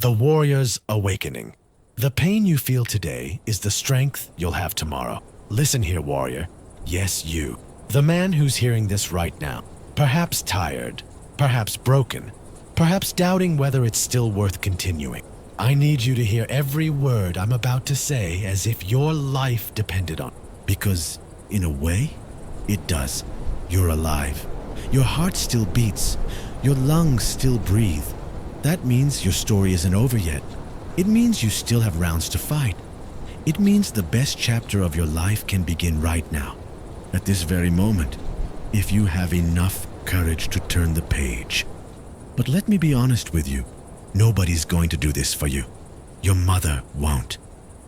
The Warrior's Awakening. The pain you feel today is the strength you'll have tomorrow. Listen here, warrior. Yes, you. The man who's hearing this right now. Perhaps tired, perhaps broken, perhaps doubting whether it's still worth continuing. I need you to hear every word I'm about to say as if your life depended on it. Because, in a way, it does. You're alive. Your heart still beats. Your lungs still breathe. That means your story isn't over yet. It means you still have rounds to fight. It means the best chapter of your life can begin right now, at this very moment, if you have enough courage to turn the page. But let me be honest with you. Nobody's going to do this for you. Your mother won't.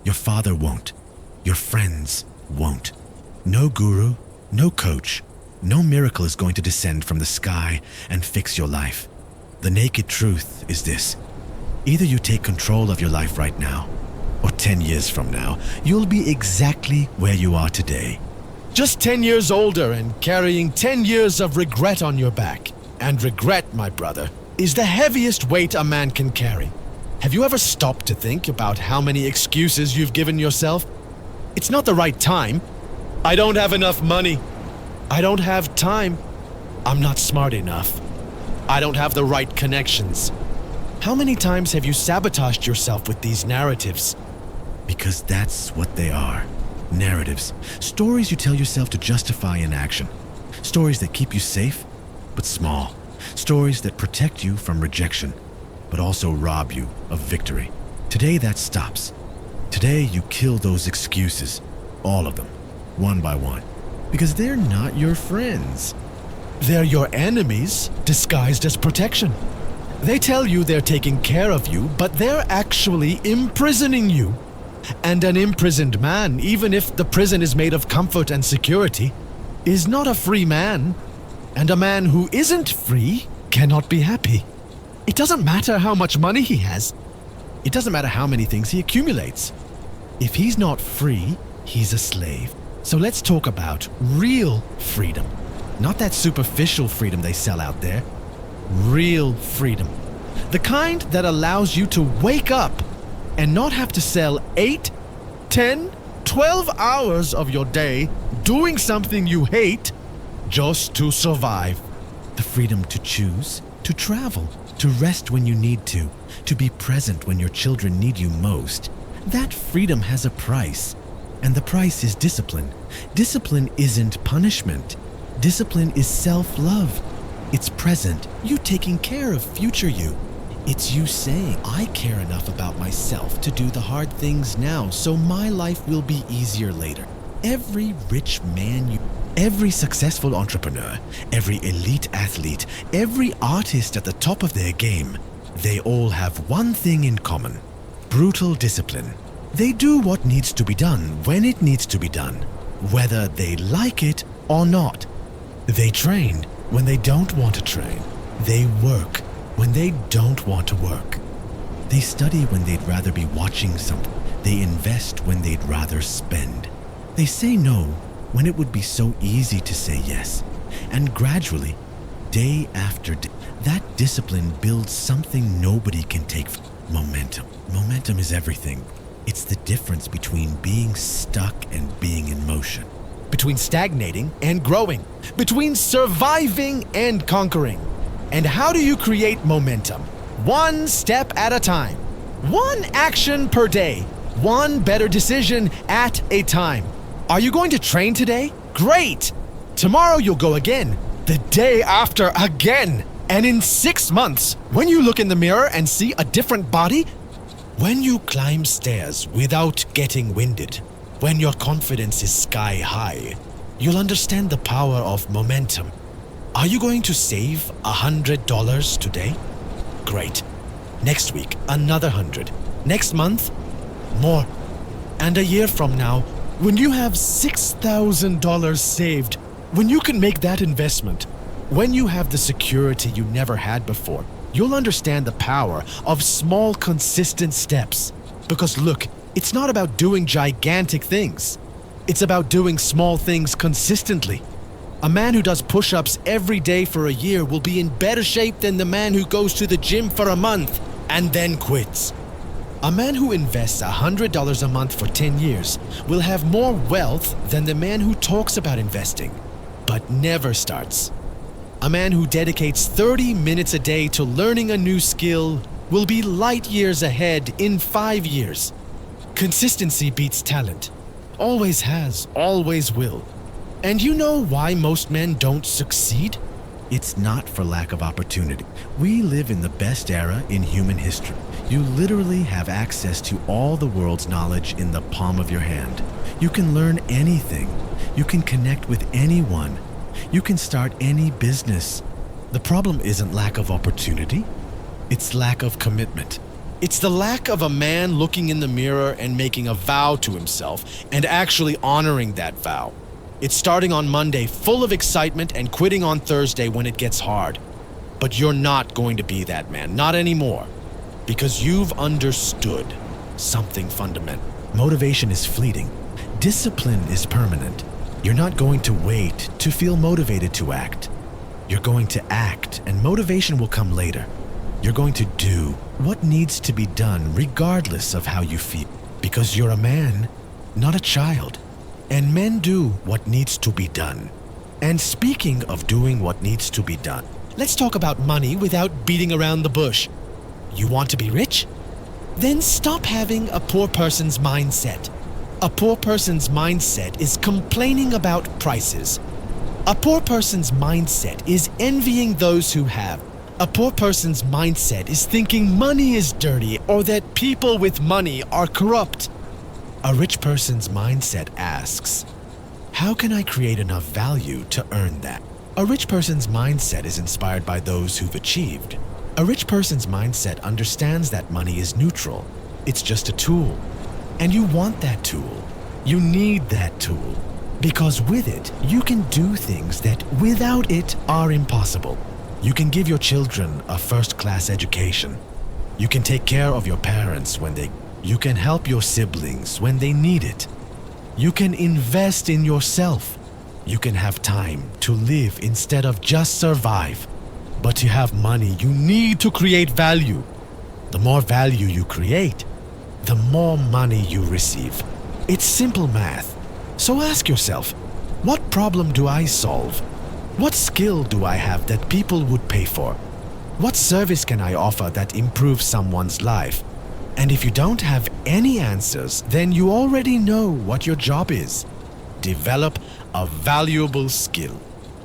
Your father won't. Your friends won't. No guru, no coach, no miracle is going to descend from the sky and fix your life. The naked truth is this. Either you take control of your life right now, or 10 years from now, you'll be exactly where you are today. Just 10 years older and carrying 10 years of regret on your back. And regret, my brother, is the heaviest weight a man can carry. Have you ever stopped to think about how many excuses you've given yourself? It's not the right time. I don't have enough money. I don't have time. I'm not smart enough. I don't have the right connections. How many times have you sabotaged yourself with these narratives? Because that's what they are. Narratives. Stories you tell yourself to justify inaction. Stories that keep you safe, but small. Stories that protect you from rejection, but also rob you of victory. Today that stops. Today you kill those excuses. All of them. One by one. Because they're not your friends. They're your enemies disguised as protection. They tell you they're taking care of you, but they're actually imprisoning you. And an imprisoned man, even if the prison is made of comfort and security, is not a free man. And a man who isn't free cannot be happy. It doesn't matter how much money he has. It doesn't matter how many things he accumulates. If he's not free, he's a slave. So let's talk about real freedom. Not that superficial freedom they sell out there. Real freedom. The kind that allows you to wake up and not have to sell 8, 10, 12 hours of your day doing something you hate just to survive. The freedom to choose, to travel, to rest when you need to be present when your children need you most. That freedom has a price, and the price is discipline. Discipline isn't punishment. Discipline is self-love. It's present, you taking care of future you. It's you saying, I care enough about myself to do the hard things now so my life will be easier later. Every rich man every successful entrepreneur, every elite athlete, every artist at the top of their game, they all have one thing in common: brutal discipline. They do what needs to be done when it needs to be done, whether they like it or not. They train when they don't want to train. They work when they don't want to work. They study when they'd rather be watching something. They invest when they'd rather spend. They say no when it would be so easy to say yes. And gradually, day after day, that discipline builds something nobody can take. Momentum. Momentum is everything. It's the difference between being stuck and being in motion. Between stagnating and growing. Between surviving and conquering. And how do you create momentum? One step at a time. One action per day. One better decision at a time. Are you going to train today? Great! Tomorrow you'll go again. The day after again. And in 6 months, when you look in the mirror and see a different body, when you climb stairs without getting winded, when your confidence is sky high, you'll understand the power of momentum. Are you going to save $100 today? Great. Next week, another 100. Next month, more. And a year from now, when you have $6,000 saved, when you can make that investment, when you have the security you never had before, you'll understand the power of small, consistent steps. Because look, it's not about doing gigantic things. It's about doing small things consistently. A man who does push-ups every day for a year will be in better shape than the man who goes to the gym for a month and then quits. A man who invests $100 a month for 10 years will have more wealth than the man who talks about investing, but never starts. A man who dedicates 30 minutes a day to learning a new skill will be light years ahead in 5 years. Consistency beats talent. Always has, always will. And you know why most men don't succeed? It's not for lack of opportunity. We live in the best era in human history. You literally have access to all the world's knowledge in the palm of your hand. You can learn anything. You can connect with anyone. You can start any business. The problem isn't lack of opportunity. It's lack of commitment. It's the lack of a man looking in the mirror and making a vow to himself and actually honoring that vow. It's starting on Monday full of excitement and quitting on Thursday when it gets hard. But you're not going to be that man, not anymore, because you've understood something fundamental. Motivation is fleeting. Discipline is permanent. You're not going to wait to feel motivated to act. You're going to act, and motivation will come later. You're going to do what needs to be done regardless of how you feel, because you're a man, not a child. And men do what needs to be done. And speaking of doing what needs to be done, let's talk about money without beating around the bush. You want to be rich? Then stop having a poor person's mindset. A poor person's mindset is complaining about prices. A poor person's mindset is envying those who have. A poor person's mindset is thinking money is dirty or that people with money are corrupt. A rich person's mindset asks, how can I create enough value to earn that? A rich person's mindset is inspired by those who've achieved. A rich person's mindset understands that money is neutral. It's just a tool. And you want that tool. You need that tool. Because with it, you can do things that without it are impossible. You can give your children a first-class education. You can take care of your parents You can help your siblings when they need it. You can invest in yourself. You can have time to live instead of just survive. But to have money, you need to create value. The more value you create, the more money you receive. It's simple math. So ask yourself, what problem do I solve? What skill do I have that people would pay for? What service can I offer that improves someone's life? And if you don't have any answers, then you already know what your job is. Develop a valuable skill.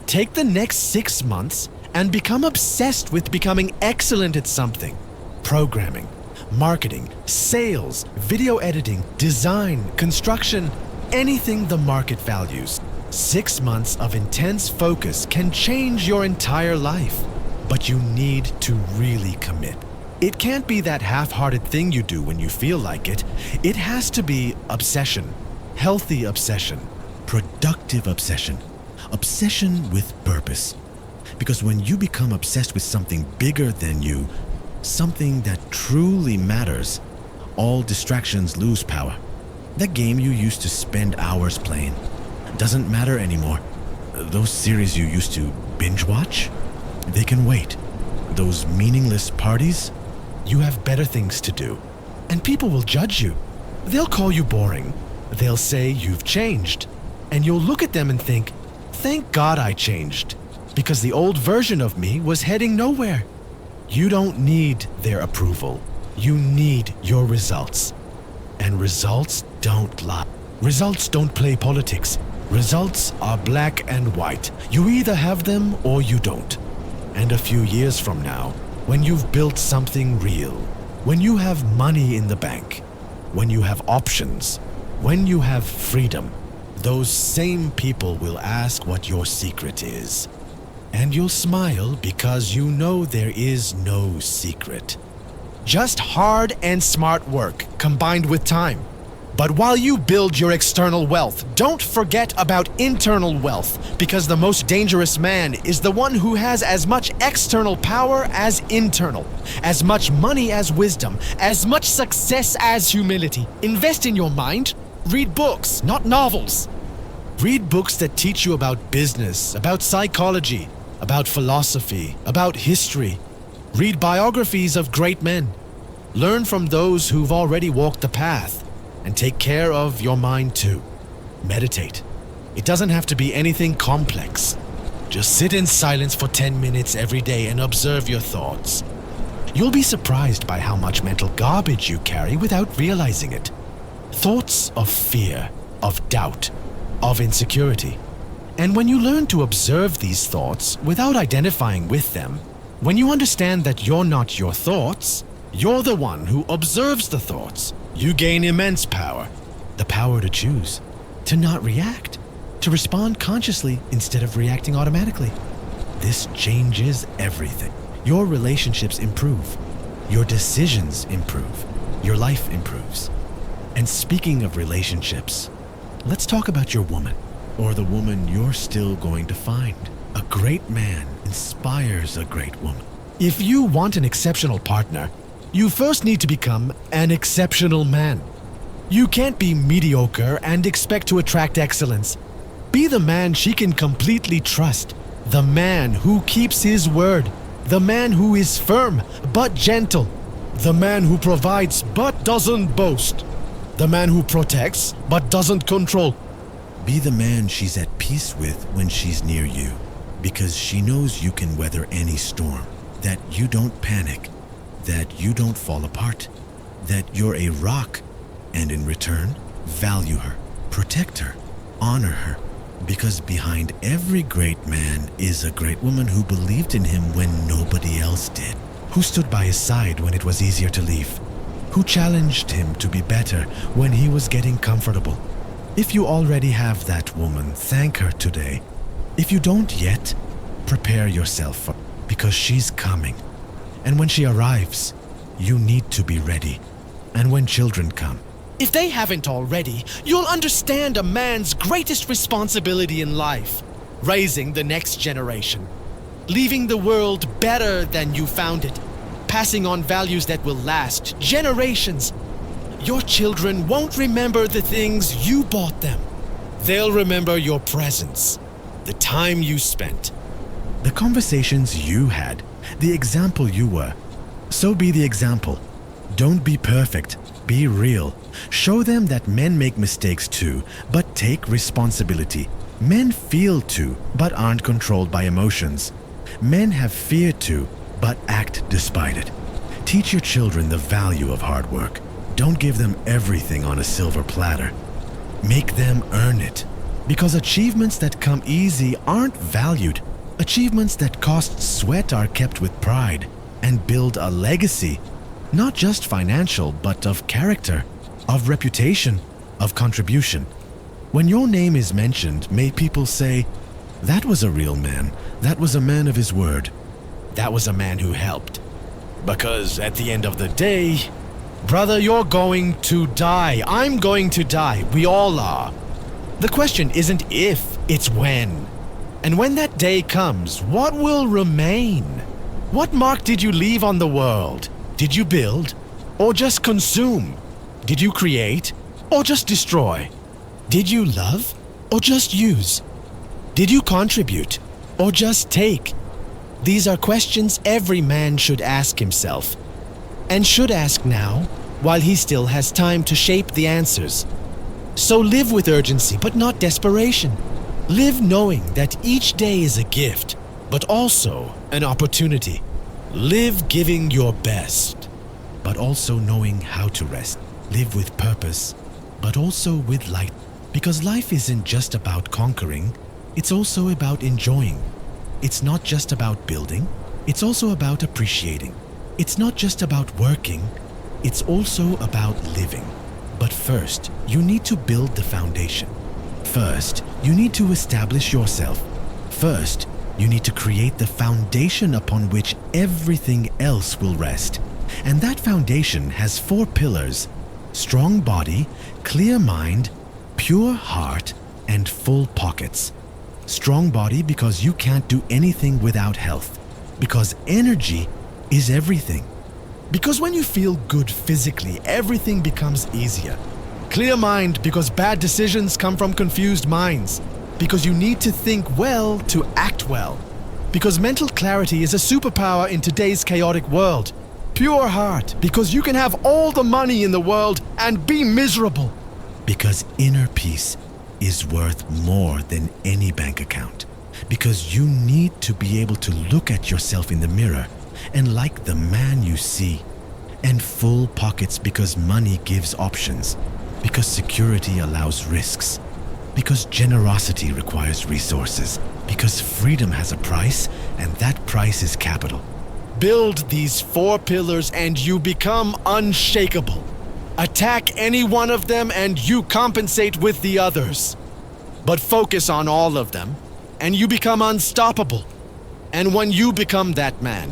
Take the next 6 months and become obsessed with becoming excellent at something. Programming, marketing, sales, video editing, design, construction, anything the market values. 6 months of intense focus can change your entire life, but you need to really commit. It can't be that half-hearted thing you do when you feel like it. It has to be obsession, healthy obsession, productive obsession, obsession with purpose. Because when you become obsessed with something bigger than you, something that truly matters, all distractions lose power. That game you used to spend hours playing doesn't matter anymore. Those series you used to binge watch, they can wait. Those meaningless parties, you have better things to do. And people will judge you. They'll call you boring. They'll say you've changed. And you'll look at them and think, thank God I changed, because the old version of me was heading nowhere. You don't need their approval. You need your results. And results don't lie. Results don't play politics. Results are black and white. You either have them or you don't. And a few years from now, when you've built something real, when you have money in the bank, when you have options, when you have freedom, those same people will ask what your secret is. And you'll smile because you know there is no secret. Just hard and smart work combined with time. But while you build your external wealth, don't forget about internal wealth, because the most dangerous man is the one who has as much external power as internal, as much money as wisdom, as much success as humility. Invest in your mind. Read books, not novels. Read books that teach you about business, about psychology, about philosophy, about history. Read biographies of great men. Learn from those who've already walked the path, and take care of your mind too. Meditate. It doesn't have to be anything complex. Just sit in silence for 10 minutes every day and observe your thoughts. You'll be surprised by how much mental garbage you carry without realizing it. Thoughts of fear, of doubt, of insecurity. And when you learn to observe these thoughts without identifying with them, when you understand that you're not your thoughts, you're the one who observes the thoughts, you gain immense power. The power to choose, to not react, to respond consciously instead of reacting automatically. This changes everything. Your relationships improve. Your decisions improve. Your life improves. And speaking of relationships, let's talk about your woman, or the woman you're still going to find. A great man inspires a great woman. If you want an exceptional partner, you first need to become an exceptional man. You can't be mediocre and expect to attract excellence. Be the man she can completely trust. The man who keeps his word. The man who is firm but gentle. The man who provides but doesn't boast. The man who protects but doesn't control. Be the man she's at peace with when she's near you, because she knows you can weather any storm, that you don't panic, that you don't fall apart, that you're a rock, and in return, value her, protect her, honor her. Because behind every great man is a great woman who believed in him when nobody else did, who stood by his side when it was easier to leave, who challenged him to be better when he was getting comfortable. If you already have that woman, thank her today. If you don't yet, prepare yourself for, because she's coming. And when she arrives, you need to be ready. And when children come, if they haven't already, you'll understand a man's greatest responsibility in life: raising the next generation, leaving the world better than you found it, passing on values that will last generations. Your children won't remember the things you bought them. They'll remember your presence, the time you spent, the conversations you had, the example you were. So be the example. Don't be perfect. Be real. Show them that men make mistakes too, but take responsibility. Men feel too, but aren't controlled by emotions. Men have fear too, but act despite it. Teach your children the value of hard work. Don't give them everything on a silver platter. Make them earn it. Because achievements that come easy aren't valued. Achievements that cost sweat are kept with pride and build a legacy. Not just financial, but of character, of reputation, of contribution. When your name is mentioned, may people say, "That was a real man. That was a man of his word. That was a man who helped." Because at the end of the day, brother, you're going to die. I'm going to die. We all are. The question isn't if, it's when. And when that day comes, what will remain? What mark did you leave on the world? Did you build, or just consume? Did you create, or just destroy? Did you love, or just use? Did you contribute, or just take? These are questions every man should ask himself, and should ask now, while he still has time to shape the answers. So live with urgency, but not desperation. Live knowing that each day is a gift, but also an opportunity. Live giving your best, but also knowing how to rest. Live with purpose, but also with light. Because life isn't just about conquering, it's also about enjoying. It's not just about building, it's also about appreciating. It's not just about working, it's also about living. But first, you need to build the foundation. First, you need to establish yourself. First, you need to create the foundation upon which everything else will rest. And that foundation has 4 pillars: strong body, clear mind, pure heart, and full pockets. Strong body because you can't do anything without health. Because energy is everything. Because when you feel good physically, everything becomes easier. Clear mind because bad decisions come from confused minds. Because you need to think well to act well. Because mental clarity is a superpower in today's chaotic world. pure heart, because you can have all the money in the world and be miserable. Because inner peace is worth more than any bank account. Because you need to be able to look at yourself in the mirror and like the man you see. And full pockets because money gives options. Because security allows risks. Because generosity requires resources. Because freedom has a price, and that price is capital. Build these 4 pillars and you become unshakable. Attack any one of them and you compensate with the others. But focus on all of them and you become unstoppable. And when you become that man,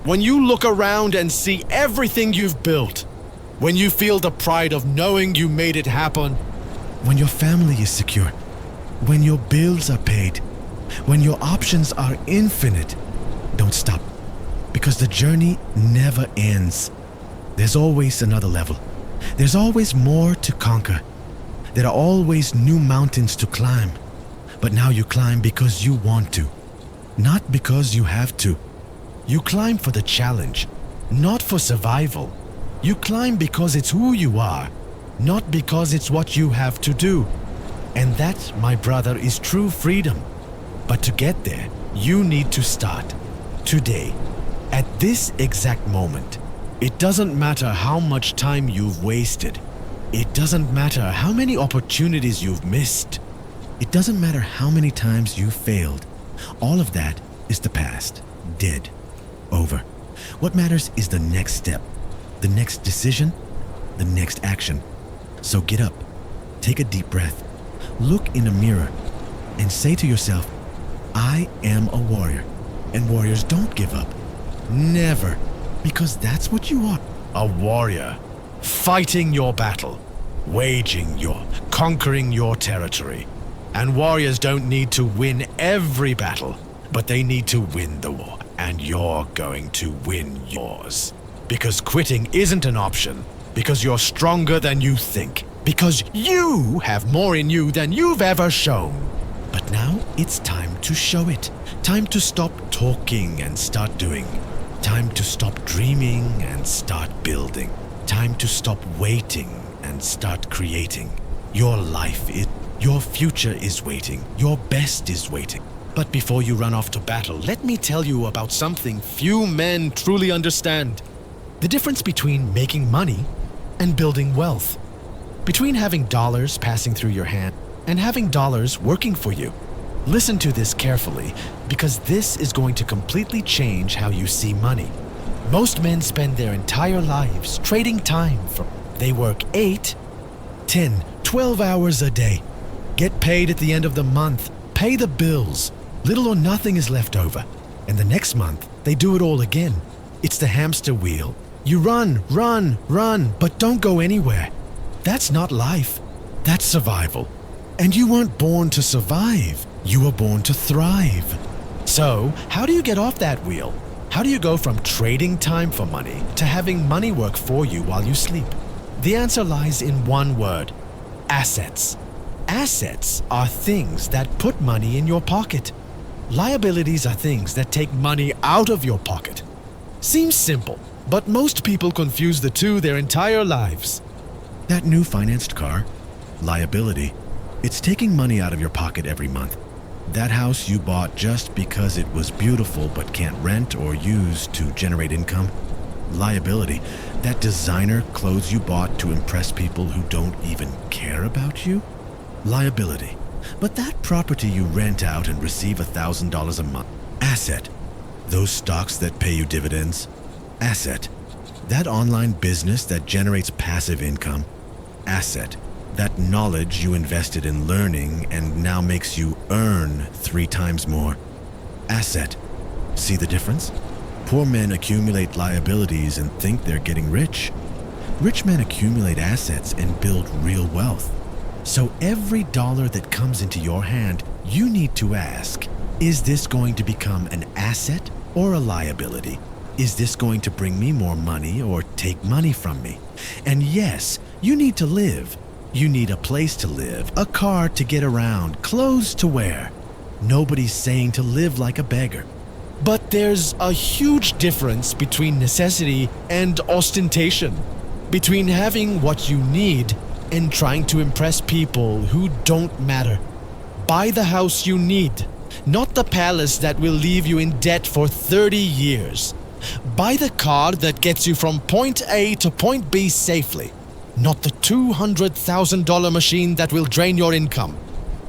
when you look around and see everything you've built, when you feel the pride of knowing you made it happen, when your family is secure, when your bills are paid, when your options are infinite, don't stop. Because the journey never ends. There's always another level. There's always more to conquer. There are always new mountains to climb. But now you climb because you want to, not because you have to. You climb for the challenge, not for survival. You climb because it's who you are, not because it's what you have to do. And that, my brother, is true freedom. But to get there, you need to start today, at this exact moment. It doesn't matter how much time you've wasted. It doesn't matter how many opportunities you've missed. It doesn't matter how many times you failed. All of that is the past, dead, over. What matters is the next step, the next decision, the next action. So get up, take a deep breath, look in a mirror, and say to yourself, I am a warrior. And warriors don't give up. Never. Because that's what you are. A warrior. Fighting your battle. Conquering your territory. And warriors don't need to win every battle, but they need to win the war. And you're going to win yours. Because quitting isn't an option. Because you're stronger than you think. Because you have more in you than you've ever shown. But now it's time to show it. Time to stop talking and start doing. Time to stop dreaming and start building. Time to stop waiting and start creating. Your future is waiting. Your best is waiting. But before you run off to battle, let me tell you about something few men truly understand. The difference between making money and building wealth. Between having dollars passing through your hand and having dollars working for you. Listen to this carefully, because this is going to completely change how you see money. Most men spend their entire lives trading time for. They work 8, 10, 12 hours a day. Get paid at the end of the month. Pay the bills. Little or nothing is left over. And the next month, they do it all again. It's the hamster wheel. You run, but don't go anywhere. That's not life. That's survival. And you weren't born to survive. You were born to thrive. So, how do you get off that wheel? How do you go from trading time for money to having money work for you while you sleep? The answer lies in one word: assets. Assets are things that put money in your pocket. Liabilities are things that take money out of your pocket. Seems simple, but most people confuse the two their entire lives. That new financed car, liability, it's taking money out of your pocket every month. That house you bought just because it was beautiful but can't rent or use to generate income, liability. That designer clothes you bought to impress people who don't even care about you, liability. But that property you rent out and receive $1,000 a month, asset. Those stocks that pay you dividends, asset. That online business that generates passive income, asset. That knowledge you invested in learning and now makes you earn 3 times more, asset. See the difference? Poor men accumulate liabilities and think they're getting rich. Rich men accumulate assets and build real wealth. So every dollar that comes into your hand, you need to ask, is this going to become an asset or a liability? Is this going to bring me more money or take money from me? And yes, you need to live. You need a place to live, a car to get around, clothes to wear. Nobody's saying to live like a beggar. But there's a huge difference between necessity and ostentation, between having what you need and trying to impress people who don't matter. Buy the house you need, not the palace that will leave you in debt for 30 years. Buy the car that gets you from point A to point B safely, not the $200,000 machine that will drain your income.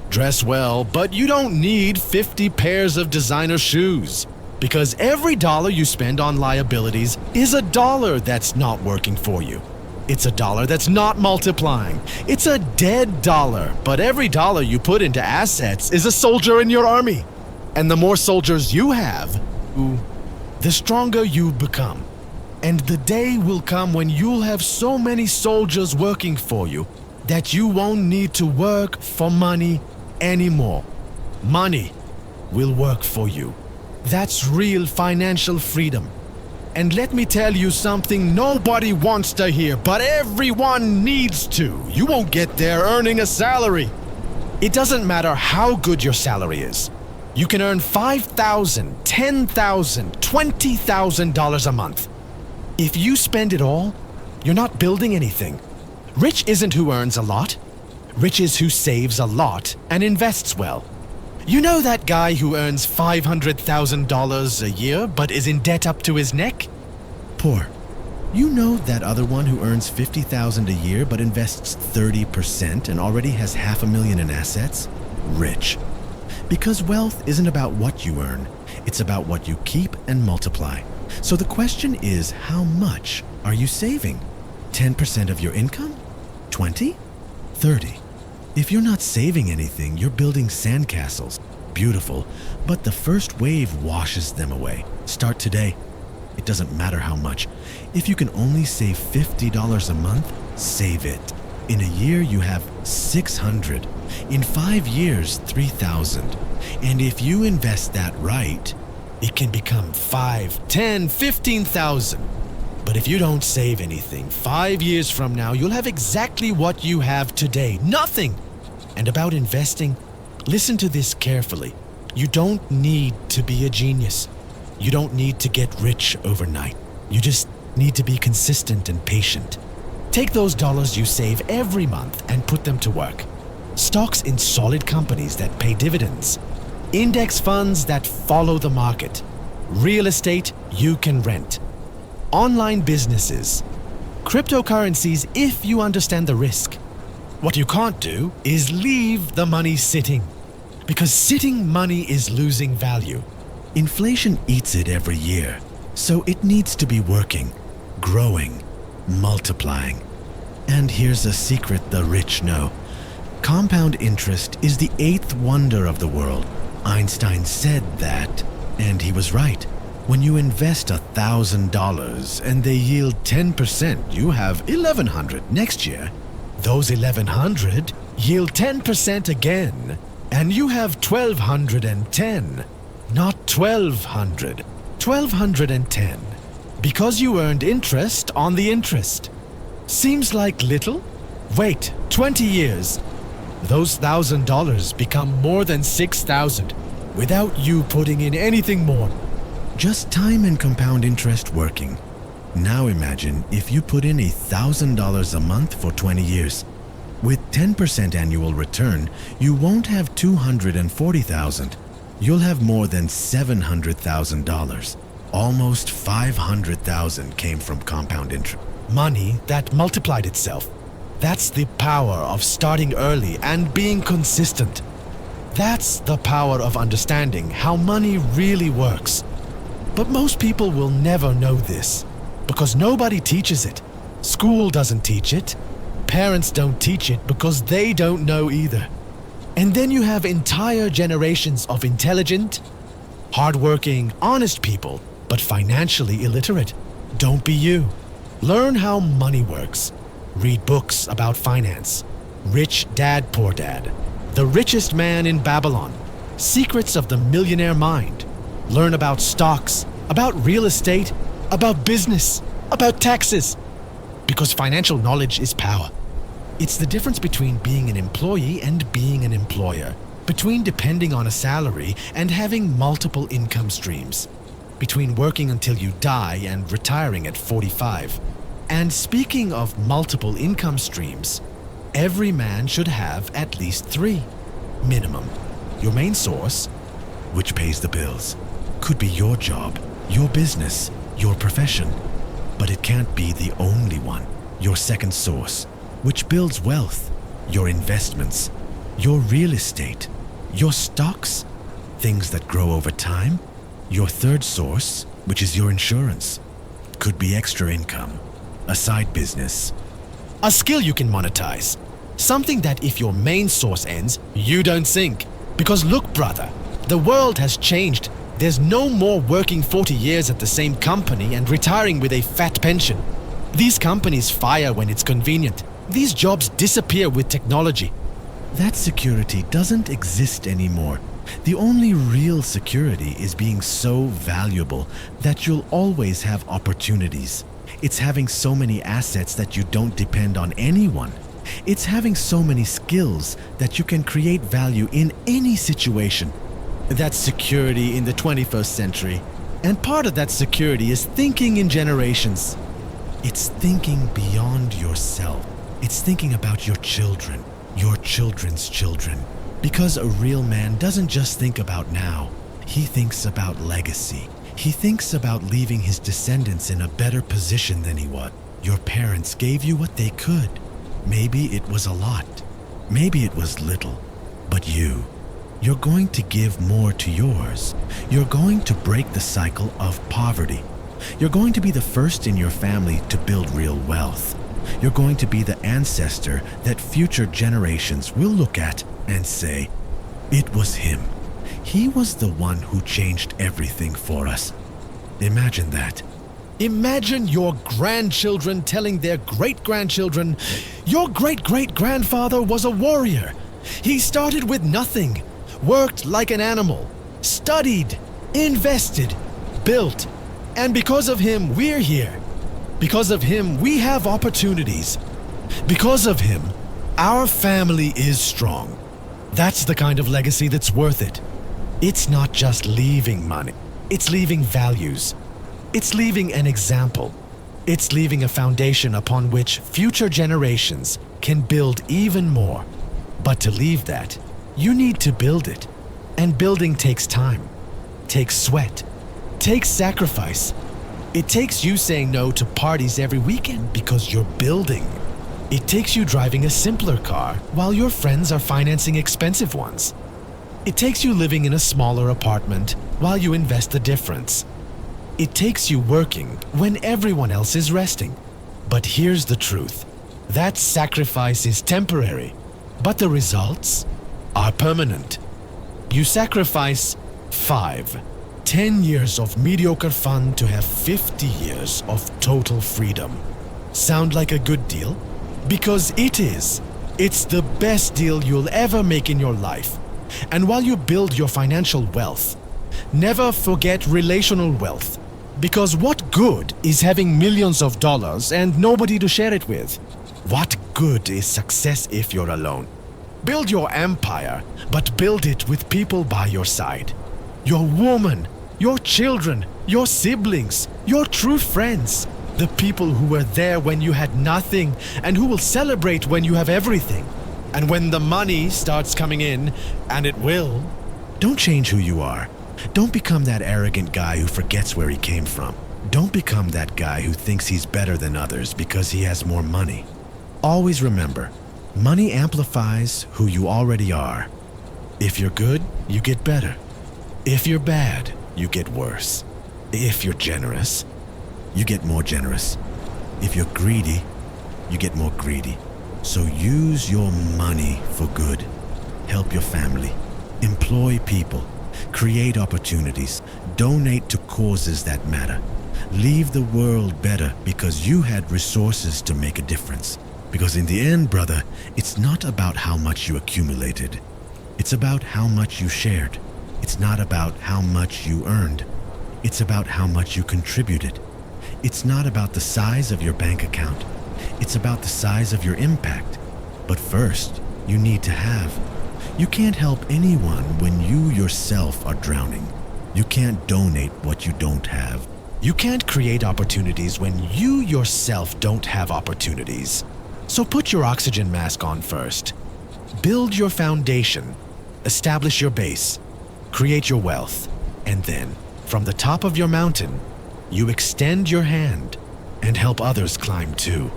Dress well, but you don't need 50 pairs of designer shoes, because every dollar you spend on liabilities is a dollar that's not working for you. It's a dollar that's not multiplying. It's a dead dollar, but every dollar you put into assets is a soldier in your army. And the more soldiers you have, the stronger you become. And the day will come when you'll have so many soldiers working for you that you won't need to work for money anymore. Money will work for you. That's real financial freedom. And let me tell you something nobody wants to hear, but everyone needs to. You won't get there earning a salary. It doesn't matter how good your salary is. You can earn $5,000, $10,000, $20,000 a month. If you spend it all, you're not building anything. Rich isn't who earns a lot. Rich is who saves a lot and invests well. You know that guy who earns $500,000 a year but is in debt up to his neck? Poor. You know that other one who earns $50,000 a year but invests 30% and already has $500,000 in assets? Rich. Because wealth isn't about what you earn, it's about what you keep and multiply. So the question is, how much are you saving? 10% of your income? 20? 30? If you're not saving anything, you're building sandcastles. Beautiful, but the first wave washes them away. Start today. It doesn't matter how much. If you can only save $50 a month, save it. In a year, you have $600. In 5 years, $3,000. And if you invest that right, it can become $5,000, $10,000, $15,000. But if you don't save anything, 5 years from now, you'll have exactly what you have today. Nothing. And about investing, listen to this carefully. You don't need to be a genius. You don't need to get rich overnight. You just need to be consistent and patient. Take those dollars you save every month and put them to work. Stocks in solid companies that pay dividends. Index funds that follow the market. Real estate you can rent. Online businesses. Cryptocurrencies if you understand the risk. What you can't do is leave the money sitting, because sitting money is losing value. Inflation eats it every year, so it needs to be working, growing, multiplying. And here's a secret the rich know. Compound interest is the eighth wonder of the world. Einstein said that, and he was right. When you invest $1,000 and they yield 10%, you have $1,100 next year. Those 1,100 yield 10% again, and you have 1,210, not 1,200, 1,210, because you earned interest on the interest. Seems like little? Wait, 20 years. Those $1,000 become more than 6,000 without you putting in anything more. Just time and compound interest working. Now imagine if you put in $1,000 a month for 20 years. With 10% annual return, you won't have $240,000. You'll have more than $700,000. Almost $500,000 came from compound interest. Money that multiplied itself. That's the power of starting early and being consistent. That's the power of understanding how money really works. But most people will never know this, because nobody teaches it. School doesn't teach it. Parents don't teach it because they don't know either. And then you have entire generations of intelligent, hardworking, honest people, but financially illiterate. Don't be you. Learn how money works. Read books about finance. Rich Dad, Poor Dad. The Richest Man in Babylon. Secrets of the Millionaire Mind. Learn about stocks, about real estate, about business, about taxes. Because financial knowledge is power. It's the difference between being an employee and being an employer, between depending on a salary and having multiple income streams. between working until you die and retiring at 45. And speaking of multiple income streams, every man should have at least 3, minimum. Your main source, which pays the bills, could be your job, your business, your profession. But it can't be the only one. Your second source, which builds wealth, your investments, your real estate, your stocks, things that grow over time. Your third source, which is your insurance, could be extra income, a side business, a skill you can monetize, something that if your main source ends, you don't sink. Because look, brother, the world has changed. There's no more working 40 years at the same company and retiring with a fat pension. These companies fire when it's convenient. These jobs disappear with technology. That security doesn't exist anymore. The only real security is being so valuable that you'll always have opportunities. It's having so many assets that you don't depend on anyone. It's having so many skills that you can create value in any situation. That's security in the 21st century. And part of that security is thinking in generations. It's thinking beyond yourself. It's thinking about your children, your children's children. Because a real man doesn't just think about now. He thinks about legacy. He thinks about leaving his descendants in a better position than he was. Your parents gave you what they could. Maybe it was a lot. Maybe it was little. But you're going to give more to yours. You're going to break the cycle of poverty. You're going to be the first in your family to build real wealth. You're going to be the ancestor that future generations will look at and say, "It was him. He was the one who changed everything for us." Imagine that. Imagine your grandchildren telling their great-grandchildren, "Your great-great-grandfather was a warrior. He started with nothing, worked like an animal, studied, invested, built, and because of him, we're here. Because of him, we have opportunities. Because of him, our family is strong." That's the kind of legacy that's worth it. It's not just leaving money. It's leaving values. It's leaving an example. It's leaving a foundation upon which future generations can build even more. But to leave that, you need to build it. And building takes time, takes sweat, takes sacrifice. It takes you saying no to parties every weekend because you're building. It takes you driving a simpler car while your friends are financing expensive ones. It takes you living in a smaller apartment while you invest the difference. It takes you working when everyone else is resting. But here's the truth. That sacrifice is temporary, but the results are permanent. You sacrifice 5, 10 years of mediocre fun to have 50 years of total freedom. Sound like a good deal? Because it is. It's the best deal you'll ever make in your life. And while you build your financial wealth, never forget relational wealth. Because what good is having millions of dollars and nobody to share it with? What good is success if you're alone? Build your empire, but build it with people by your side. Your woman, your children, your siblings, your true friends. The people who were there when you had nothing and who will celebrate when you have everything. And when the money starts coming in, and it will, don't change who you are. Don't become that arrogant guy who forgets where he came from. Don't become that guy who thinks he's better than others because he has more money. Always remember, money amplifies who you already are. If you're good, you get better. If you're bad, you get worse. If you're generous, you get more generous. If you're greedy, you get more greedy. So use your money for good. Help your family. Employ people. Create opportunities. Donate to causes that matter. Leave the world better because you had resources to make a difference. Because in the end, brother, it's not about how much you accumulated. It's about how much you shared. It's not about how much you earned. It's about how much you contributed. It's not about the size of your bank account. It's about the size of your impact. But first, you need to have. You can't help anyone when you yourself are drowning. You can't donate what you don't have. You can't create opportunities when you yourself don't have opportunities. So put your oxygen mask on first. Build your foundation. Establish your base. Create your wealth. And then, from the top of your mountain, you extend your hand and help others climb too.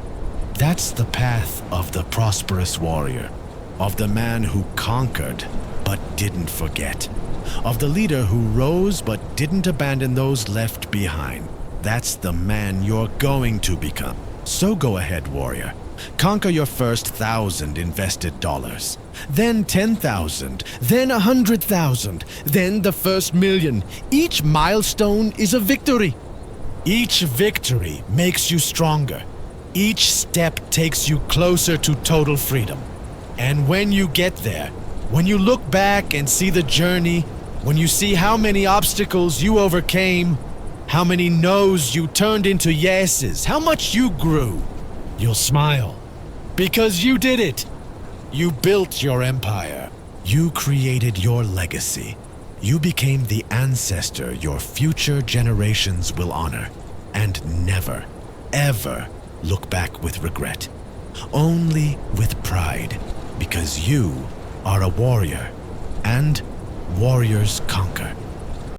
That's the path of the prosperous warrior, of the man who conquered but didn't forget, of the leader who rose but didn't abandon those left behind. That's the man you're going to become. So go ahead, warrior. Conquer your first 1,000 invested dollars, then 10,000, then 100,000, then the first million. Each milestone is a victory. Each victory makes you stronger. Each step takes you closer to total freedom. And when you get there, when you look back and see the journey, when you see how many obstacles you overcame, how many no's you turned into yeses, how much you grew, you'll smile. Because you did it. You built your empire. You created your legacy. You became the ancestor your future generations will honor and never, ever look back with regret. Only with pride, because you are a warrior, and warriors conquer.